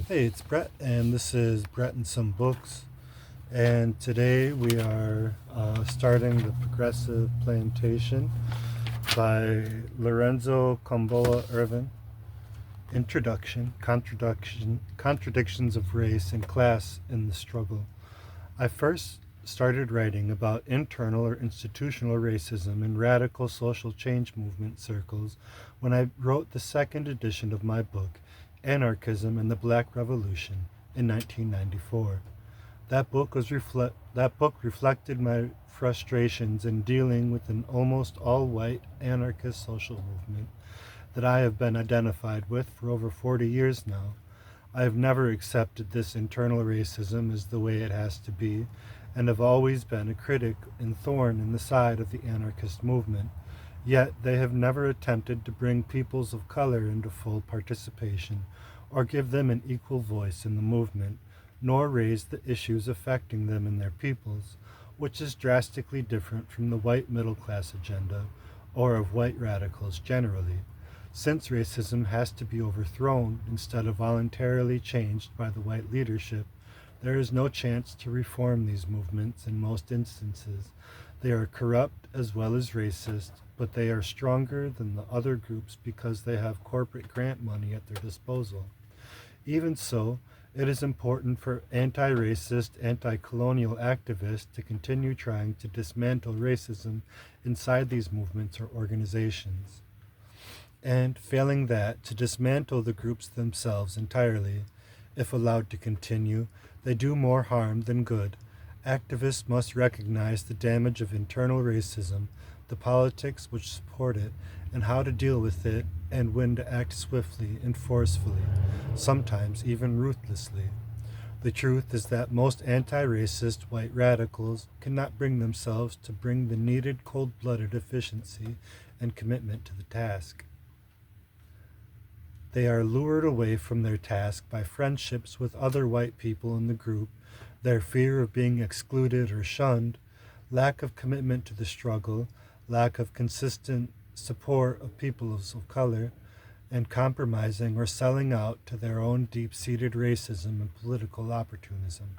Hey, it's Brett, and this is Brett and Some Books. And today we are starting the Progressive Plantation by Lorenzo Kom'boa Ervin. Introduction, Contradictions of Race and Class in the Struggle. I first started writing about internal or institutional racism in radical social change movement circles when I wrote the second edition of my book, Anarchism and the Black Revolution, in 1994. That book reflected my frustrations in dealing with an almost all-white anarchist social movement that I have been identified with for over 40 years now. I have never accepted this internal racism as the way it has to be, and have always been a critic and thorn in the side of the anarchist movement. Yet they have never attempted to bring peoples of color into full participation, or give them an equal voice in the movement, nor raise the issues affecting them and their peoples, which is drastically different from the white middle class agenda, or of white radicals generally. Since racism has to be overthrown instead of voluntarily changed by the white leadership, there is no chance to reform these movements in most instances. They are corrupt as well as racist, but they are stronger than the other groups because they have corporate grant money at their disposal. Even so, it is important for anti-racist, anti-colonial activists to continue trying to dismantle racism inside these movements or organizations, and, failing that, to dismantle the groups themselves entirely. If allowed to continue, they do more harm than good. Activists must recognize the damage of internal racism, the politics which support it, and how to deal with it, and when to act swiftly and forcefully, sometimes even ruthlessly. The truth is that most anti-racist white radicals cannot bring themselves to bring the needed cold-blooded efficiency and commitment to the task. They are lured away from their task by friendships with other white people in the group, their fear of being excluded or shunned, lack of commitment to the struggle, lack of consistent support of people of color, and compromising or selling out to their own deep-seated racism and political opportunism.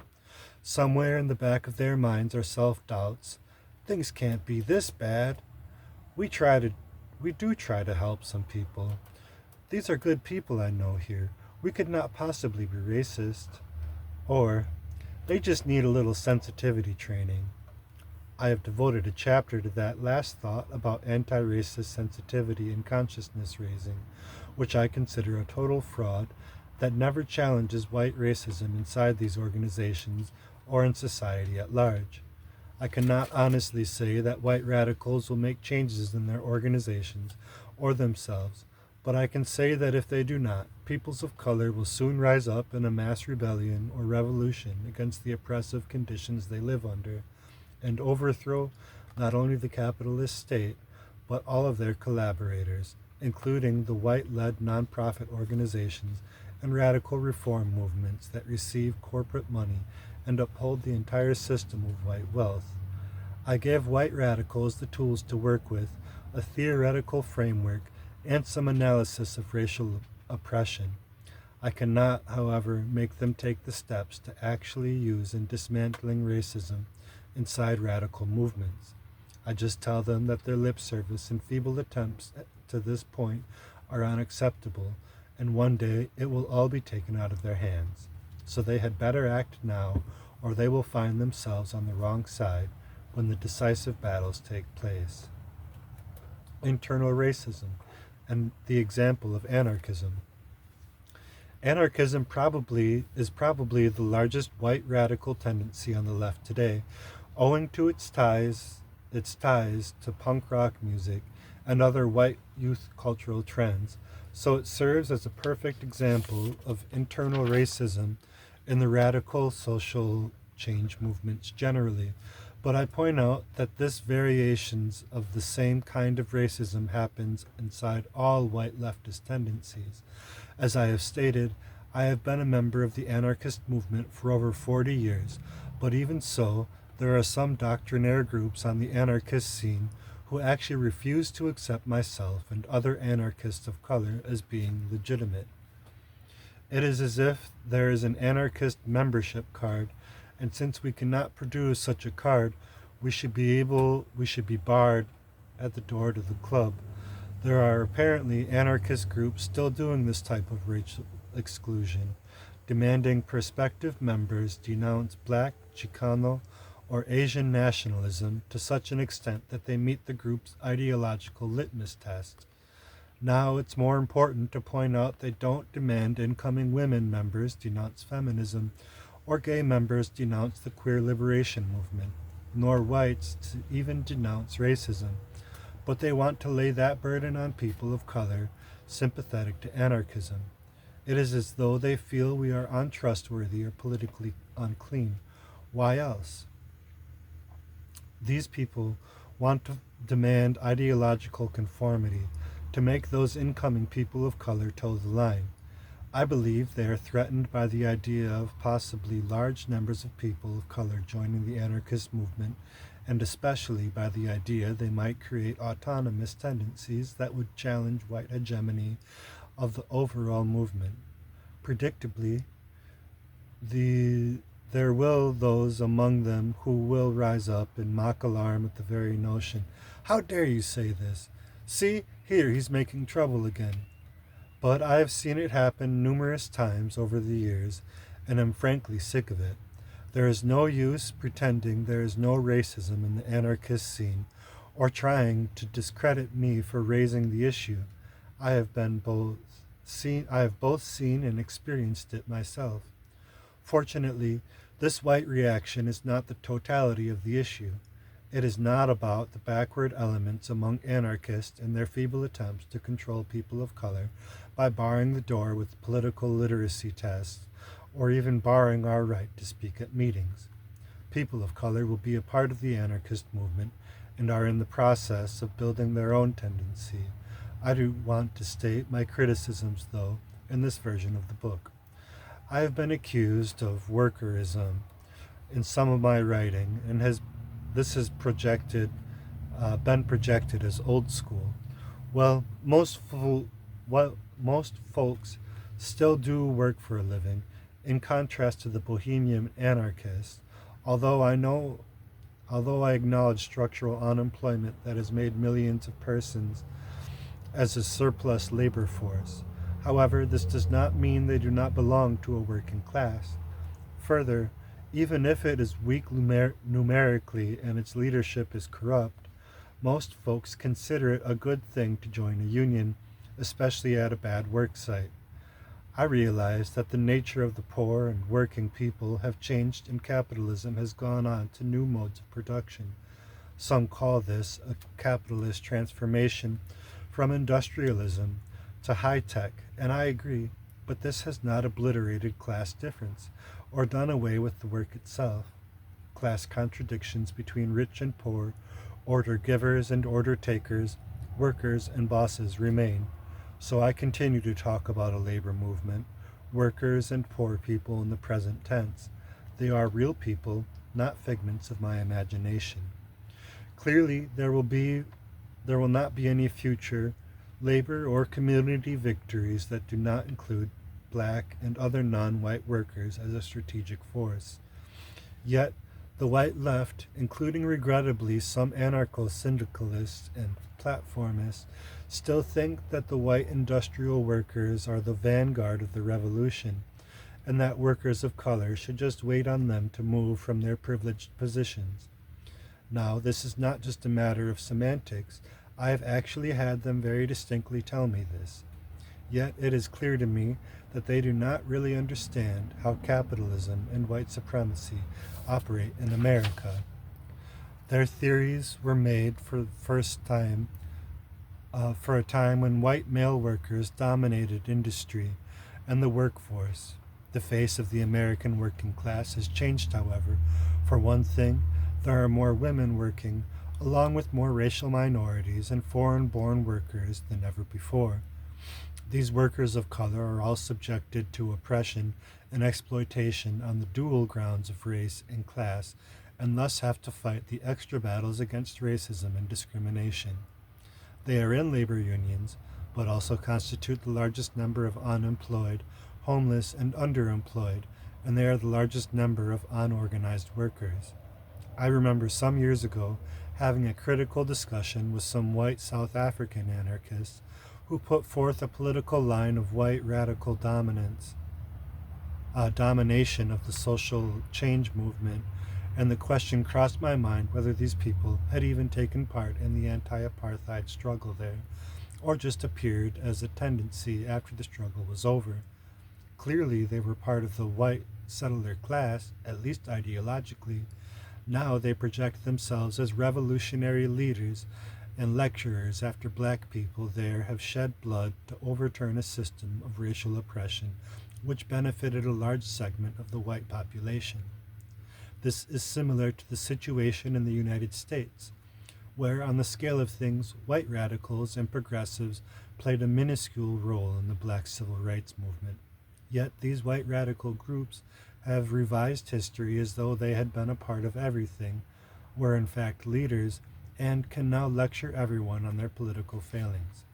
Somewhere in the back of their minds are self-doubts. Things can't be this bad. We try to we do try to help some people. These are good people I know here. We could not possibly be racist. Or, they just need a little sensitivity training. I have devoted a chapter to that last thought about anti-racist sensitivity and consciousness raising, which I consider a total fraud that never challenges white racism inside these organizations or in society at large. I cannot honestly say that white radicals will make changes in their organizations or themselves, but I can say that if they do not, peoples of color will soon rise up in a mass rebellion or revolution against the oppressive conditions they live under, and overthrow not only the capitalist state, but all of their collaborators, including the white-led nonprofit organizations and radical reform movements that receive corporate money and uphold the entire system of white wealth. I gave white radicals the tools to work with, a theoretical framework, and some analysis of racial oppression. I cannot, however, make them take the steps to actually use in dismantling racism inside radical movements. I just tell them that their lip service and feeble attempts to this point are unacceptable, and one day it will all be taken out of their hands. So they had better act now, or they will find themselves on the wrong side when the decisive battles take place. Internal racism and the example of anarchism. Anarchism is probably the largest white radical tendency on the left today, owing to its ties to punk rock music and other white youth cultural trends. So it serves as a perfect example of internal racism in the radical social change movements generally. But I point out that this variations of the same kind of racism happens inside all white leftist tendencies. As I have stated, I have been a member of the anarchist movement for over 40 years, but even so, there are some doctrinaire groups on the anarchist scene who actually refuse to accept myself and other anarchists of color as being legitimate. It is as if there is an anarchist membership card, and since we cannot produce such a card, we should be barred at the door to the club. There are apparently anarchist groups still doing this type of racial exclusion, demanding prospective members denounce black, Chicano, or Asian nationalism to such an extent that they meet the group's ideological litmus test. Now it's more important to point out they don't demand incoming women members denounce feminism or gay members denounce the queer liberation movement, nor whites to even denounce racism, but they want to lay that burden on people of color sympathetic to anarchism. It is as though they feel we are untrustworthy or politically unclean. Why else? These people want to demand ideological conformity to make those incoming people of color toe the line. I believe they are threatened by the idea of possibly large numbers of people of color joining the anarchist movement, and especially by the idea they might create autonomous tendencies that would challenge white hegemony of the overall movement. Predictably, there will those among them who will rise up and mock alarm at the very notion. How dare you say this? See, here he's making trouble again. But I have seen it happen numerous times over the years, and am frankly sick of it. There is no use pretending there is no racism in the anarchist scene, or trying to discredit me for raising the issue. I have both seen and experienced it myself. Fortunately, this white reaction is not the totality of the issue. It is not about the backward elements among anarchists and their feeble attempts to control people of color by barring the door with political literacy tests, or even barring our right to speak at meetings. People of color will be a part of the anarchist movement and are in the process of building their own tendency. I do want to state my criticisms, though, in this version of the book. I have been accused of workerism in some of my writing, and this has been projected as old school. Well, most folks still do work for a living, in contrast to the bohemian anarchist. Although I acknowledge structural unemployment that has made millions of persons as a surplus labor force. However, this does not mean they do not belong to a working class. Further, even if it is weak numerically and its leadership is corrupt, most folks consider it a good thing to join a union, especially at a bad work site. I realize that the nature of the poor and working people have changed and capitalism has gone on to new modes of production. Some call this a capitalist transformation from industrialism to high-tech, and I agree, but this has not obliterated class difference or done away with the work itself. Class contradictions between rich and poor, order givers and order takers, workers and bosses remain. So I continue to talk about a labor movement, workers and poor people in the present tense. They are real people, not figments of my imagination. Clearly, there will not be any future labor or community victories that do not include black and other non-white workers as a strategic force. Yet, the white left, including regrettably some anarcho-syndicalists and platformists, still think that the white industrial workers are the vanguard of the revolution, and that workers of color should just wait on them to move from their privileged positions. Now, this is not just a matter of semantics. I have actually had them very distinctly tell me this. Yet it is clear to me that they do not really understand how capitalism and white supremacy operate in America. Their theories were made for a time when white male workers dominated industry and the workforce. The face of the American working class has changed, however. For one thing, there are more women working, along with more racial minorities and foreign-born workers than ever before. These workers of color are all subjected to oppression and exploitation on the dual grounds of race and class, and thus have to fight the extra battles against racism and discrimination. They are in labor unions, but also constitute the largest number of unemployed, homeless, and underemployed, and they are the largest number of unorganized workers. I remember some years ago having a critical discussion with some white South African anarchists who put forth a political line of white radical domination of the social change movement, and the question crossed my mind whether these people had even taken part in the anti-apartheid struggle there, or just appeared as a tendency after the struggle was over. Clearly they were part of the white settler class, at least ideologically. Now they project themselves as revolutionary leaders and lecturers after black people there have shed blood to overturn a system of racial oppression which benefited a large segment of the white population. This is similar to the situation in the United States, where on the scale of things, white radicals and progressives played a minuscule role in the black civil rights movement. Yet these white radical groups have revised history as though they had been a part of everything, were in fact leaders, and can now lecture everyone on their political failings.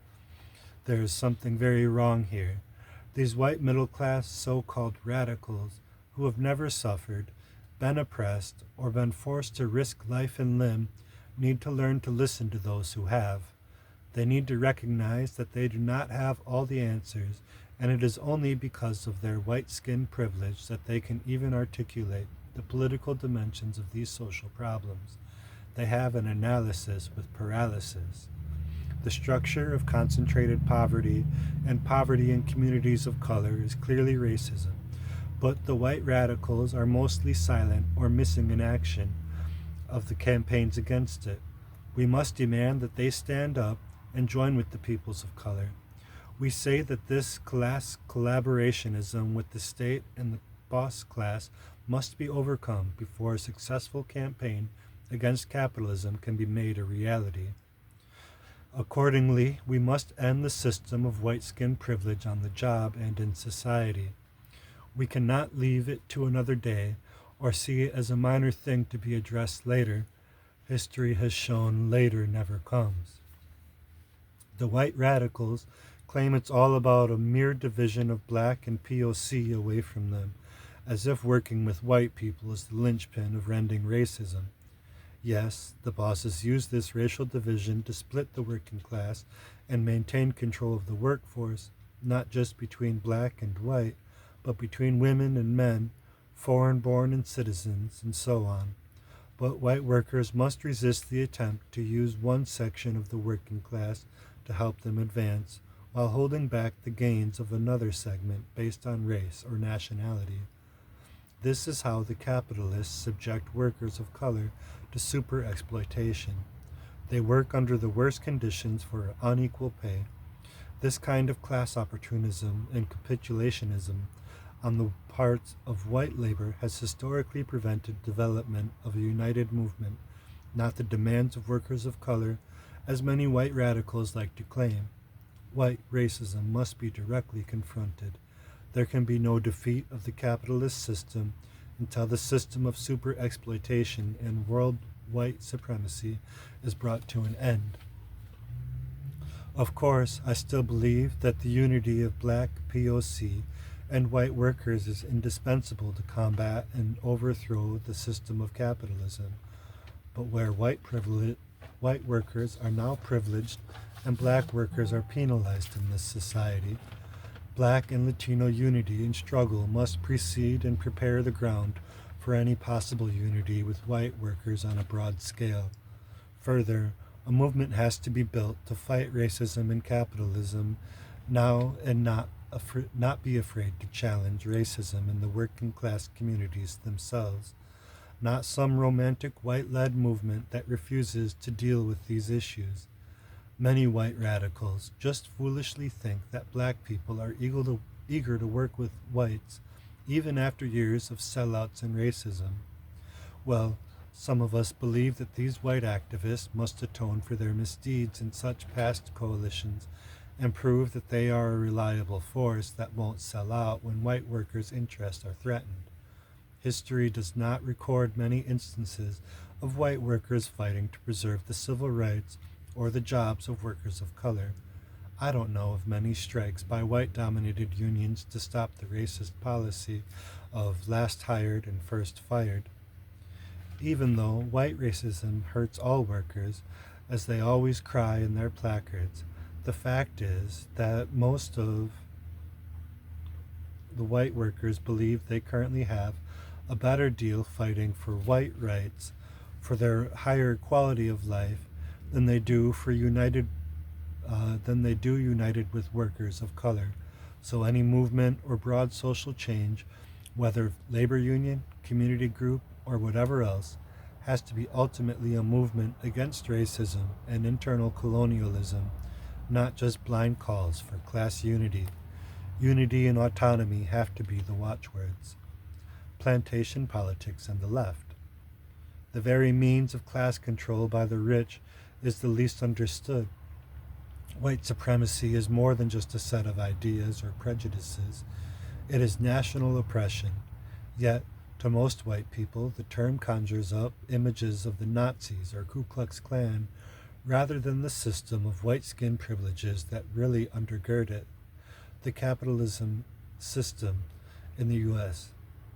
There is something very wrong here. These white middle-class so-called radicals, who have never suffered, been oppressed, or been forced to risk life and limb, need to learn to listen to those who have. They need to recognize that they do not have all the answers, and it is only because of their white skin privilege that they can even articulate the political dimensions of these social problems. They have an analysis with paralysis. The structure of concentrated poverty and poverty in communities of color is clearly racism, but the white radicals are mostly silent or missing in action of the campaigns against it. We must demand that they stand up and join with the peoples of color. We say that this class collaborationism with the state and the boss class must be overcome before a successful campaign against capitalism can be made a reality. Accordingly, we must end the system of white skin privilege on the job and in society. We cannot leave it to another day or see it as a minor thing to be addressed later. History has shown later never comes. The white radicals claim it's all about a mere division of black and POC away from them, as if working with white people is the linchpin of ending racism. Yes, the bosses use this racial division to split the working class and maintain control of the workforce, not just between black and white, but between women and men, foreign-born and citizens, and so on. But white workers must resist the attempt to use one section of the working class to help them advance, while holding back the gains of another segment based on race or nationality. This is how the capitalists subject workers of color to super exploitation. They work under the worst conditions for unequal pay. This kind of class opportunism and capitulationism on the part of white labor has historically prevented development of a united movement, not the demands of workers of color, as many white radicals like to claim. White racism must be directly confronted. There can be no defeat of the capitalist system until the system of super exploitation and world white supremacy is brought to an end. Of course, I still believe that the unity of black POC and white workers is indispensable to combat and overthrow the system of capitalism. But where white workers are now privileged and black workers are penalized in this society, black and Latino unity and struggle must precede and prepare the ground for any possible unity with white workers on a broad scale. Further, a movement has to be built to fight racism and capitalism now and not be afraid to challenge racism in the working class communities themselves, not some romantic white-led movement that refuses to deal with these issues. Many white radicals just foolishly think that black people are eager to work with whites, even after years of sellouts and racism. Well, some of us believe that these white activists must atone for their misdeeds in such past coalitions and prove that they are a reliable force that won't sell out when white workers' interests are threatened. History does not record many instances of white workers fighting to preserve the civil rights or the jobs of workers of color. I don't know of many strikes by white-dominated unions to stop the racist policy of last hired and first fired. Even though white racism hurts all workers, as they always cry in their placards, the fact is that most of the white workers believe they currently have a better deal fighting for white rights, for their higher quality of life, than they do united with workers of color. So any movement or broad social change, whether labor union, community group, or whatever else, has to be ultimately a movement against racism and internal colonialism, not just blind calls for class unity. Unity and autonomy have to be the watchwords. Plantation politics and the left. The very means of class control by the rich is the least understood. White supremacy is more than just a set of ideas or prejudices. It is national oppression. Yet, to most white people, the term conjures up images of the Nazis or Ku Klux Klan rather than the system of white skin privileges that really undergird it. The capitalism system in the U.S.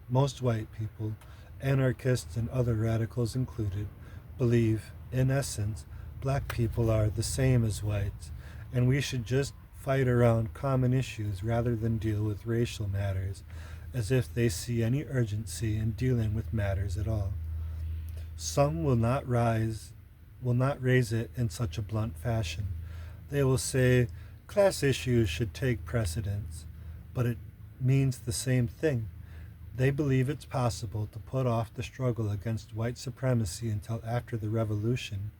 Most white people, anarchists and other radicals included, believe, in essence, black people are the same as whites, and we should just fight around common issues rather than deal with racial matters, as if they see any urgency in dealing with matters at all. Some will not raise it in such a blunt fashion. They will say class issues should take precedence, but it means the same thing. They believe it's possible to put off the struggle against white supremacy until after the revolution,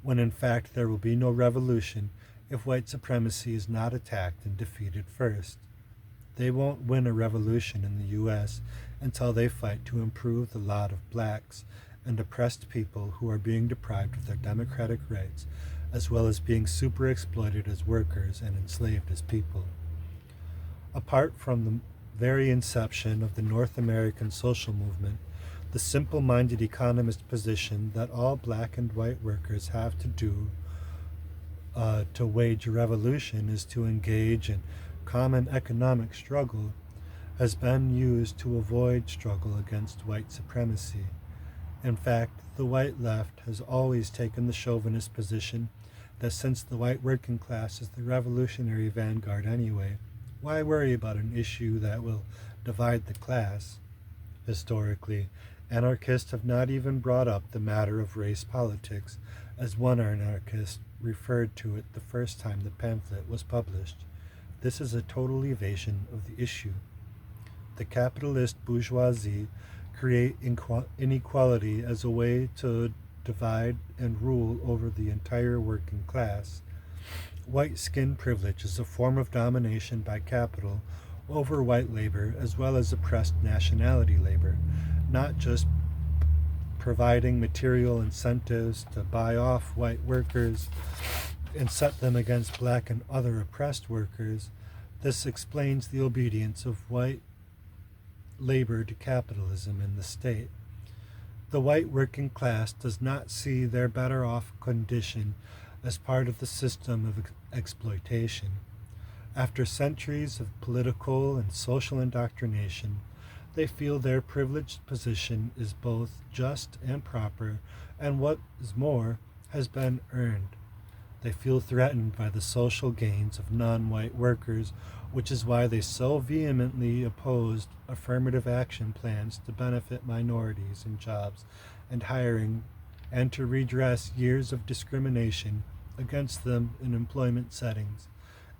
when in fact there will be no revolution if white supremacy is not attacked and defeated first. They won't win a revolution in the U.S. until they fight to improve the lot of blacks and oppressed people who are being deprived of their democratic rights, as well as being super exploited as workers and enslaved as people. Apart from the very inception of the North American social movement, the simple-minded economist position that all black and white workers have to do to wage a revolution is to engage in common economic struggle has been used to avoid struggle against white supremacy. In fact, the white left has always taken the chauvinist position that since the white working class is the revolutionary vanguard anyway, why worry about an issue that will divide the class? Historically, anarchists have not even brought up the matter of race politics, as one anarchist referred to it the first time the pamphlet was published. This is a total evasion of the issue. The capitalist bourgeoisie create inequality as a way to divide and rule over the entire working class. White skin privilege is a form of domination by capital over white labor as well as oppressed nationality labor, not just providing material incentives to buy off white workers and set them against black and other oppressed workers. This explains the obedience of white labor to capitalism in the state. The white working class does not see their better off condition as part of the system of exploitation. After centuries of political and social indoctrination, they feel their privileged position is both just and proper, and what is more, has been earned. They feel threatened by the social gains of non-white workers, which is why they so vehemently opposed affirmative action plans to benefit minorities in jobs and hiring, and to redress years of discrimination against them in employment settings.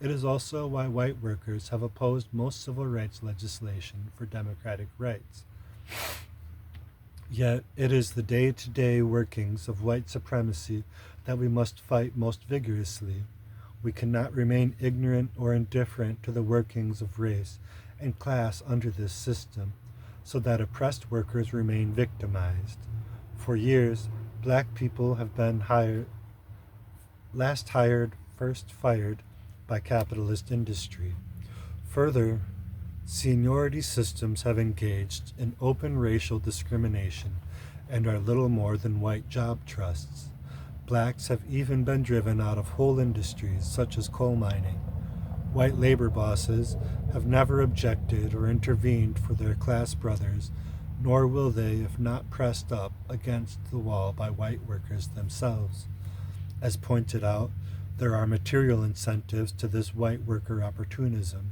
It is also why white workers have opposed most civil rights legislation for democratic rights. Yet it is the day-to-day workings of white supremacy that we must fight most vigorously. We cannot remain ignorant or indifferent to the workings of race and class under this system, so that oppressed workers remain victimized. For years, black people have been last hired, first fired by capitalist industry. Further, seniority systems have engaged in open racial discrimination and are little more than white job trusts. Blacks have even been driven out of whole industries such as coal mining. White labor bosses have never objected or intervened for their class brothers, nor will they if not pressed up against the wall by white workers themselves. As pointed out, there are material incentives to this white worker opportunism: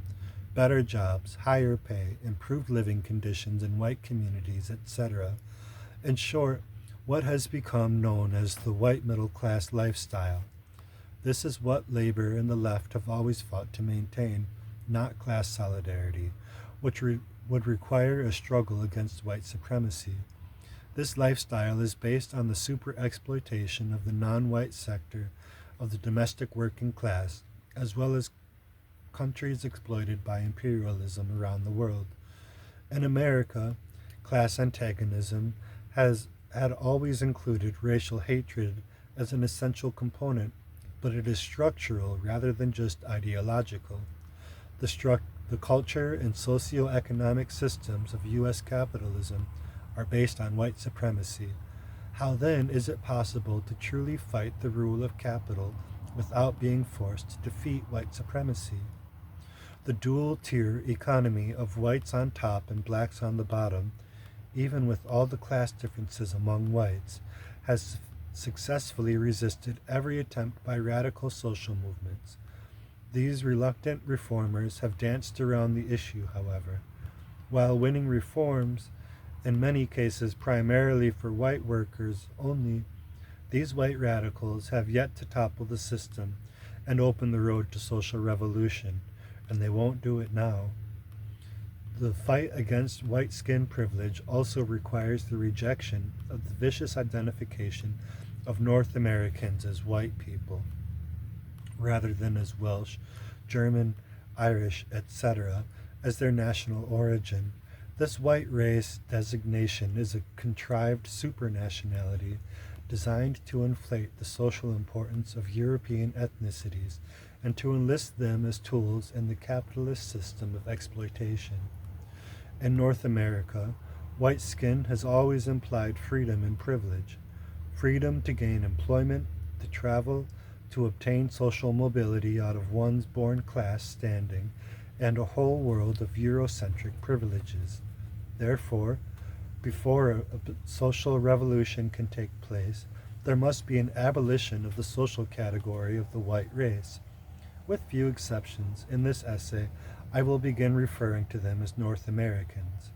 better jobs, higher pay, improved living conditions in white communities, etc. In short, what has become known as the white middle class lifestyle. This is what labor and the left have always fought to maintain, not class solidarity, which would require a struggle against white supremacy. This lifestyle is based on the super exploitation of the non-white sector of the domestic working class, as well as countries exploited by imperialism around the world. In America, class antagonism had always included racial hatred as an essential component, but it is structural rather than just ideological. The culture and socio-economic systems of U.S. capitalism are based on white supremacy. How then is it possible to truly fight the rule of capital without being forced to defeat white supremacy? The dual-tier economy of whites on top and blacks on the bottom, even with all the class differences among whites, has successfully resisted every attempt by radical social movements. These reluctant reformers have danced around the issue, however. While winning reforms, in many cases primarily for white workers only, these white radicals have yet to topple the system and open the road to social revolution, and they won't do it now. The fight against white skin privilege also requires the rejection of the vicious identification of North Americans as white people, rather than as Welsh, German, Irish, etc., as their national origin. This white race designation is a contrived supranationality designed to inflate the social importance of European ethnicities and to enlist them as tools in the capitalist system of exploitation. In North America, white skin has always implied freedom and privilege: freedom to gain employment, to travel, to obtain social mobility out of one's born class standing, and a whole world of Eurocentric privileges. Therefore, before a social revolution can take place, there must be an abolition of the social category of the white race. With few exceptions, in this essay, I will begin referring to them as North Americans.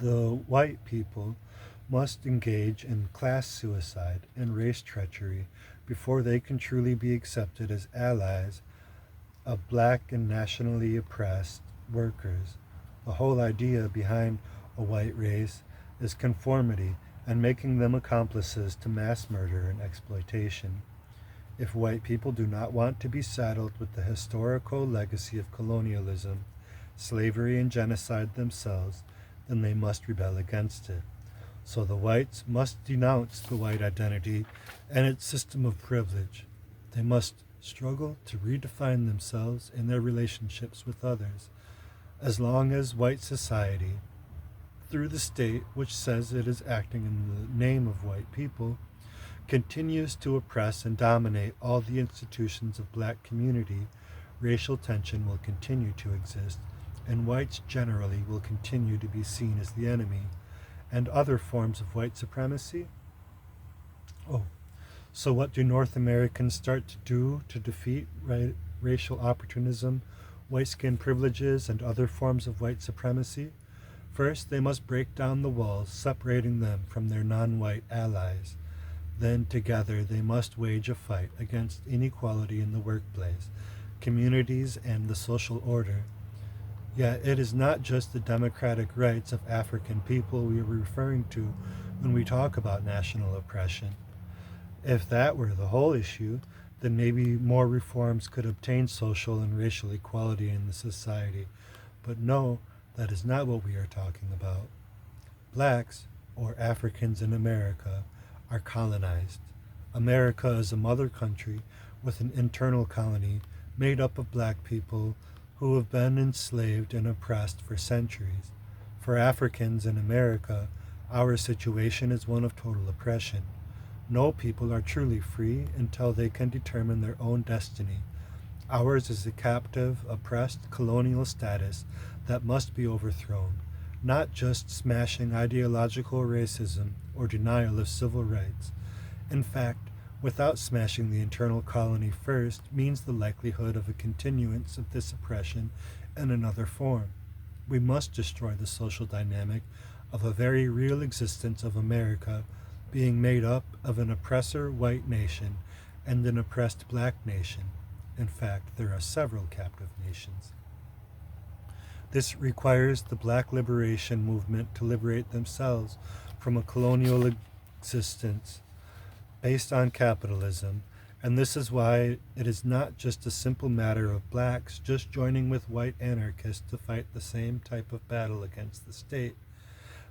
The white people must engage in class suicide and race treachery before they can truly be accepted as allies of black and nationally oppressed workers. The whole idea behind a white race is conformity and making them accomplices to mass murder and exploitation. If white people do not want to be saddled with the historical legacy of colonialism, slavery, and genocide themselves, then they must rebel against it. So the whites must denounce the white identity and its system of privilege. They must struggle to redefine themselves in their relationships with others. As long as white society, through the state which says it is acting in the name of white people, continues to oppress and dominate all the institutions of black community, racial tension will continue to exist, and whites generally will continue to be seen as the enemy. And other forms of white supremacy? So what do North Americans start to do to defeat racial opportunism, white skin privileges, and other forms of white supremacy? First, they must break down the walls separating them from their non-white allies. Then together they must wage a fight against inequality in the workplace, communities, and the social order. Yet it is not just the democratic rights of African people we are referring to when we talk about national oppression. If that were the whole issue, then maybe more reforms could obtain social and racial equality in the society. But no, that is not what we are talking about. Blacks, or Africans in America, are colonized. America is a mother country with an internal colony made up of black people who have been enslaved and oppressed for centuries. For Africans in America, our situation is one of total oppression. No people are truly free until they can determine their own destiny. Ours is a captive, oppressed colonial status that must be overthrown, not just smashing ideological racism or denial of civil rights. In fact, without smashing the internal colony first means the likelihood of a continuance of this oppression in another form. We must destroy the social dynamic of a very real existence of America being made up of an oppressor white nation and an oppressed black nation. In fact, there are several captive nations. This requires the black liberation movement to liberate themselves from a colonial existence based on capitalism, and this is why it is not just a simple matter of blacks just joining with white anarchists to fight the same type of battle against the state.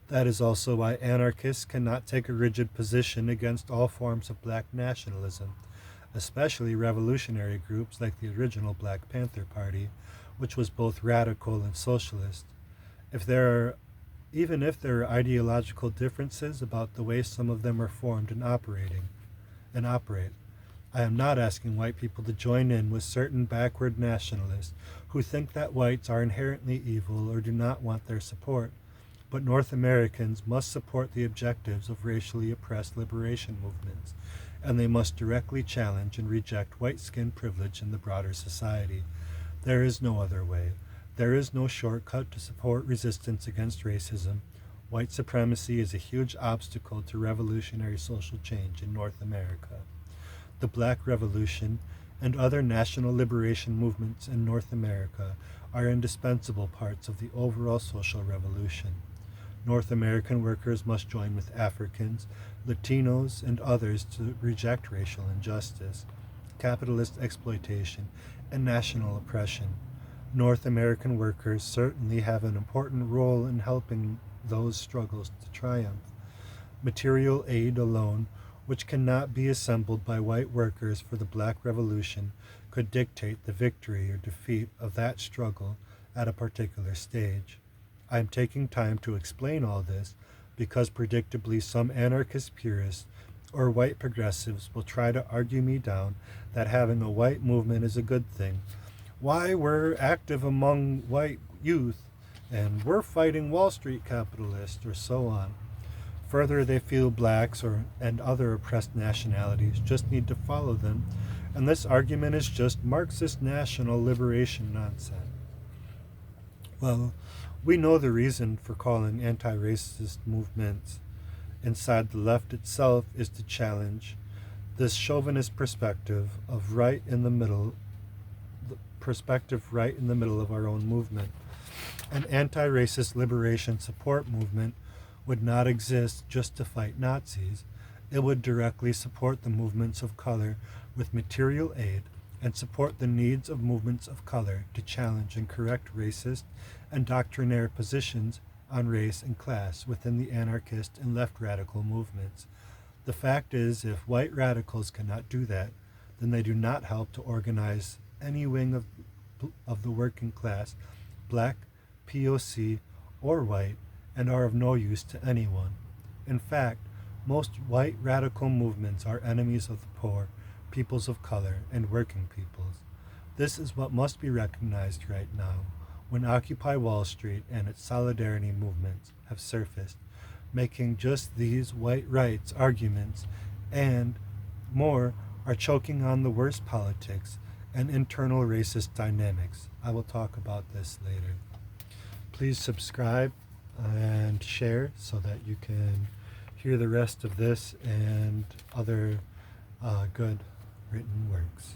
That is also why anarchists cannot take a rigid position against all forms of black nationalism, especially revolutionary groups like the original Black Panther Party, which was both radical and socialist. Even if there are ideological differences about the way some of them are formed and operate. I am not asking white people to join in with certain backward nationalists who think that whites are inherently evil or do not want their support. But North Americans must support the objectives of racially oppressed liberation movements, and they must directly challenge and reject white skin privilege in the broader society. There is no other way. There is no shortcut to support resistance against racism. White supremacy is a huge obstacle to revolutionary social change in North America. The Black Revolution and other national liberation movements in North America are indispensable parts of the overall social revolution. North American workers must join with Africans, Latinos, and others to reject racial injustice, capitalist exploitation, and national oppression. North American workers certainly have an important role in helping those struggles to triumph. Material aid alone, which cannot be assembled by white workers for the Black Revolution, could dictate the victory or defeat of that struggle at a particular stage. I am taking time to explain all this because predictably some anarchist purists or white progressives will try to argue me down that having a white movement is a good thing. Why, we're active among white youth, and we're fighting Wall Street capitalists, or so on. Further, they feel blacks and other oppressed nationalities just need to follow them, and this argument is just Marxist national liberation nonsense. Well, we know the reason for calling anti-racist movements inside the left itself is to challenge this chauvinist perspective right in the middle of our own movement. An anti-racist liberation support movement would not exist just to fight Nazis. It would directly support the movements of color with material aid and support the needs of movements of color to challenge and correct racist and doctrinaire positions on race and class within the anarchist and left radical movements. The fact is, if white radicals cannot do that, then they do not help to organize any wing of the working class, black, POC, or white, and are of no use to anyone. In fact, most white radical movements are enemies of the poor, peoples of color, and working peoples. This is what must be recognized right now, when Occupy Wall Street and its solidarity movements have surfaced, making just these white rights arguments and more are choking on the worst politics and internal racist dynamics. I will talk about this later. Please subscribe and share so that you can hear the rest of this and other good written works.